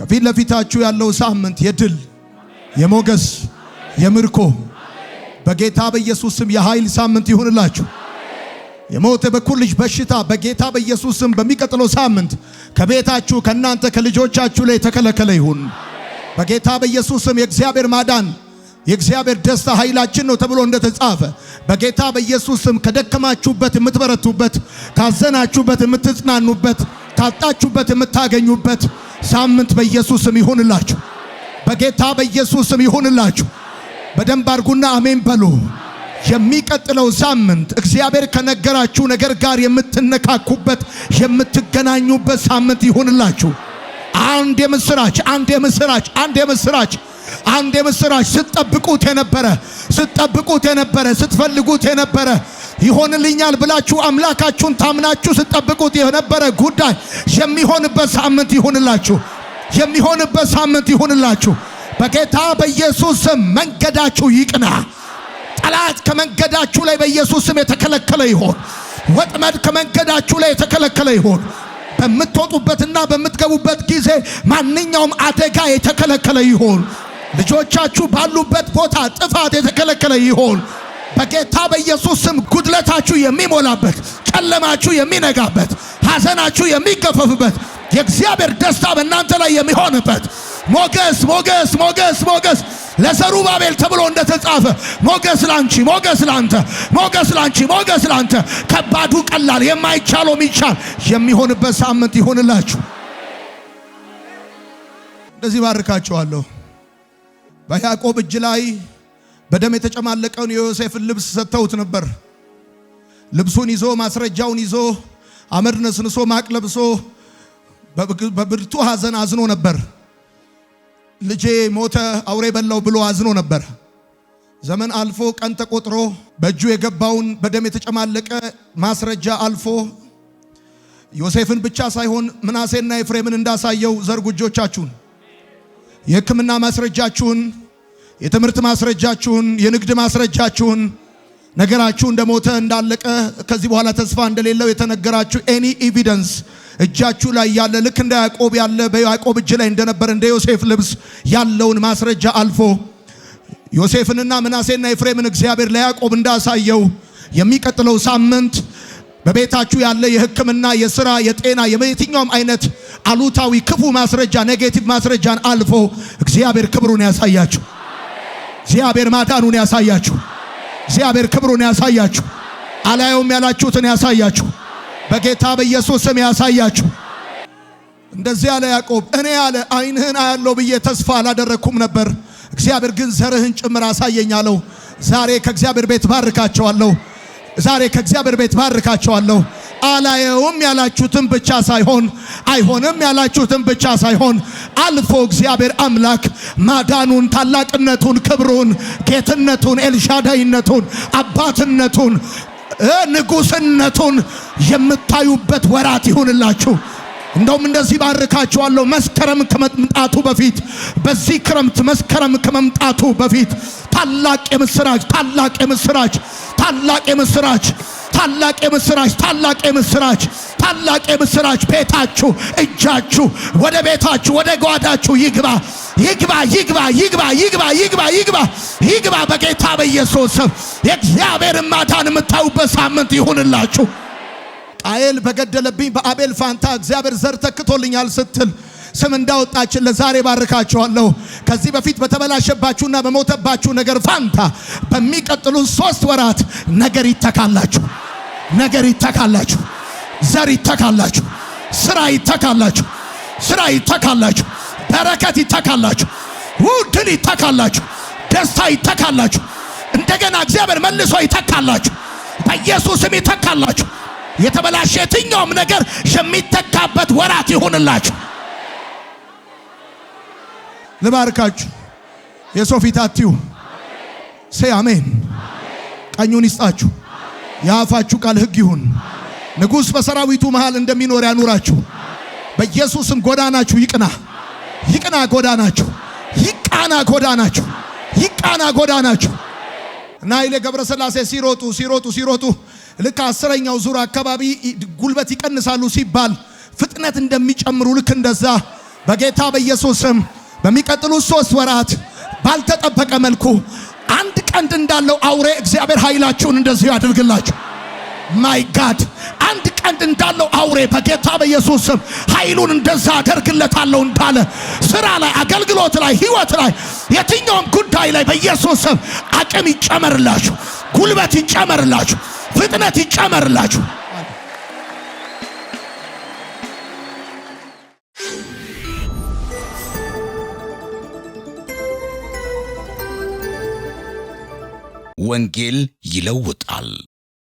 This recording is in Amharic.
ከፊት ለፊታችሁ ያለው ሳምንት የድል የሞገስ የምርኮ በጌታ በኢየሱስ ስም የኃይል ሳምንት ይሁንላችሁ። የሞት በኩል ልጅ በሽታ በጌታ በኢየሱስ ስም በሚቀጥለው ሳምንት ከቤታችሁ ከናንተ ከልጆቻችሁ ላይ ተከለከለ ይሁን። በጌታ በኢየሱስ ስም የእግዚአብሔር ማዳን የእግዚአብሔር ደስታ ኃይላችን ነው ተብሎ እንደተጻፈ በጌታ በኢየሱስ ስም ከደከማችሁበት የምትበረቱበት፣ ካዘናችሁበት የምትጽናኑበት፣ ካጣችሁበት የምታገኙበት ሳምንት በኢየሱስ ስም ይሁንላችሁ። በጌታ በኢየሱስ ስም ይሁንላችሁ። በደንብ አርጉና አሜን በሉ። የሚቀጥለው ሳምንት እግዚአብሔር ከነገራችሁ ነገር ጋር የምትነካኩበት የምትገናኙበት ሳምንት ይሁንላችሁ። አንድ የምስራች ስትጠብቁት የነበረ ስትፈልጉት የነበረ ይሆንልኛል ብላችሁ አምላካችሁን ታምናችሁ ስትጠብቁት የነበረ ጉዳይ የሚሆንበት ሳምንት ይሁንላችሁ። በጌታ በኢየሱስ ስም መንገዳችሁ ይቅና። ጠላት ከመንገዳችሁ ላይ በኢየሱስ ስም የተከለከለ ይሆን። ወጥመድ ከመንገዳችሁ ላይ የተከለከለ ይሆን። በምትወጡበትና በምትገቡበት ጊዜ ማንኛውም አደጋ የተከለከለ ይሆን። ልጆቻችሁ ባሉበት ቦታ ጥፋት የተከለከለ ይሆን። በጌታ በኢየሱስ ስም ጉድለታችሁ የሚሞላበት፣ ጨለማችሁ የሚነጋበት፣ ሐዘናችሁ የሚገፈፍበት፣ የእግዚአብሔር ደስታ በእናንተ ላይ የሚሆንበት ሞገስ ለዘሩባቤል ተብሎ እንደተጻፈ ሞገስ ላንቺ ከባዱ ቀላል የማይቻለው የሚቻል የሚሆንበት ሳምንት ይሆንላችሁ። እንደዚህ ባርካችኋለሁ። በያዕቆብ እጅ ላይ በደም የተጨማለቀውን የዮሴፍን ልብስ ሰጥተውት ነበር። ልብሱን ይዞ ማስረጃውን ይዞ አመድ ነስንሶ ማቅ ለብሶ በብርቱ ሐዘን አዝኖ ነበር። ልጄ ሞተ አውሬ በላው ብሎ አዝኖ ነበር። ዘመን አልፎ ቀን ተቆጥሮ በእጁ የገባውን በደም የተጨማለቀ ማስረጃ አልፎ ዮሴፍን ብቻ ሳይሆን ምናሴና ኤፍሬምን እንዳሳየው ዘርጉ እጆቻችሁን። የሕክምና ማስረጃችሁን፣ የትምህርት ማስረጃችሁን፣ የንግድ ማስረጃችሁን፣ ነገራችሁ እንደሞተ እንዳለቀ ከዚህ በኋላ ተስፋ እንደሌለው የተነገራችሁ ኤኒ ኤቪደንስ እጃችሁ ላይ ያለ ልክ እንደ ያዕቆብ ያለ በያዕቆብ እጅ ላይ እንደነበር እንደ ዮሴፍ ልብስ ያለውን ማስረጃ አልፎ ዮሴፍንና ምናሴና ኤፍሬምን እግዚአብሔር ለያዕቆብ እንዳሳየው የሚቀጥለው ሳምንት በቤታችሁ ያለ የሕክምና፣ የሥራ፣ የጤና፣ የየትኛውም አይነት አሉታዊ ክፉ ማስረጃ ኔጌቲቭ ማስረጃን አልፎ እግዚአብሔር ክብሩን ያሳያችሁ። እግዚአብሔር ማዳኑን ያሳያችሁ። እግዚአብሔር ክብሩን ያሳያችሁ። አላየውም ያላችሁትን ያሳያችሁ። በጌታ በኢየሱስ ስም ያሳያችሁ። እንደዚህ ያለ ያዕቆብ እኔ ያለ ዓይንህን አያለው ብዬ ተስፋ አላደረኩም ነበር፣ እግዚአብሔር ግን ዘርህን ጭምር አሳየኝ አለው። ዛሬ ከእግዚአብሔር ቤት ባርካቸዋለሁ። አላየውም ያላችሁትን ብቻ ሳይሆን አይሆንም ያላችሁትን ብቻ ሳይሆን አልፎ እግዚአብሔር አምላክ ማዳኑን፣ ታላቅነቱን፣ ክብሩን፣ ጌትነቱን፣ ኤልሻዳይነቱን፣ አባትነቱን፣ ንጉስነቱን የምታዩበት ወራት ይሁንላችሁ። እንደውም እንደዚህ ባርካችኋለሁ። መስከረም ከመምጣቱ በፊት በዚህ ክረምት መስከረም ከመምጣቱ በፊት ታላቅ የምስራች ቤታችሁ፣ እጃችሁ፣ ወደ ቤታችሁ፣ ወደ ጓዳችሁ ይግባ በጌታ በኢየሱስ ስም። የእግዚአብሔርን ማዳን የምታዩበት ሳምንት ይሁንላችሁ። ቃየል በገደለብኝ በአቤል ፋንታ እግዚአብሔር ዘር ተክቶልኛል ስትል ስም እንዳወጣችን ለዛሬ ባርካችኋለሁ። ከዚህ በፊት በተበላሸባችሁና በሞተባችሁ ነገር ፋንታ በሚቀጥሉት 3 ወራት ነገር ይተካላችሁ፣ ዘር ይተካላችሁ፣ ስራ ይተካላችሁ፣ በረከት ይተካላችሁ፣ ድል ይተካላችሁ፣ ደስታ ይተካላችሁ። እንደገና እግዚአብሔር መልሶ ይተካላችሁ፣ በኢየሱስ ስም ይተካላችሁ። የተበላሸ የትኛውም ነገር የሚተካበት ወራት ይሁንላችሁ። ልባርካችሁ። የሰው ፊት አትዩ። ሴ አሜን። ቀኙን ይስጣችሁ። የአፋችሁ ቃል ሕግ ይሁን። ንጉሥ በሰራዊቱ መሃል እንደሚኖር ያኑራችሁ። በኢየሱስም ጎዳናችሁ ይቅና ጎዳናችሁ፣ ይቃና ጎዳናችሁ። እና ኃይሌ ገብረስላሴ ሲሮጡ ልክ 10ኛው ዙር አካባቢ ጉልበት ይቀንሳሉ ሲባል ፍጥነት እንደሚጨምሩ ልክ እንደዛ በጌታ በኢየሱስ ስም በሚቀጥሉት 3 ወራት ባልተጠበቀ መልኩ አንድ ቀንድ እንዳለው አውሬ እግዚአብሔር ኃይላችሁን እንደዚህ ያድርግላችሁ። ማይ ጋድ አንድ ቀንድ እንዳለው አውሬ በጌታ በኢየሱስ ስም ኃይሉን እንደዛ አደርግለታለሁ እንዳለ ስራ ላይ፣ አገልግሎት ላይ፣ ህይወት ላይ፣ የትኛውም ጉዳይ ላይ በኢየሱስ ስም አቅም ይጨመርላችሁ፣ ጉልበት ይጨመርላችሁ፣ ፍጥነት ይጨመርላችሁ። ወንጌል ይለውጣል።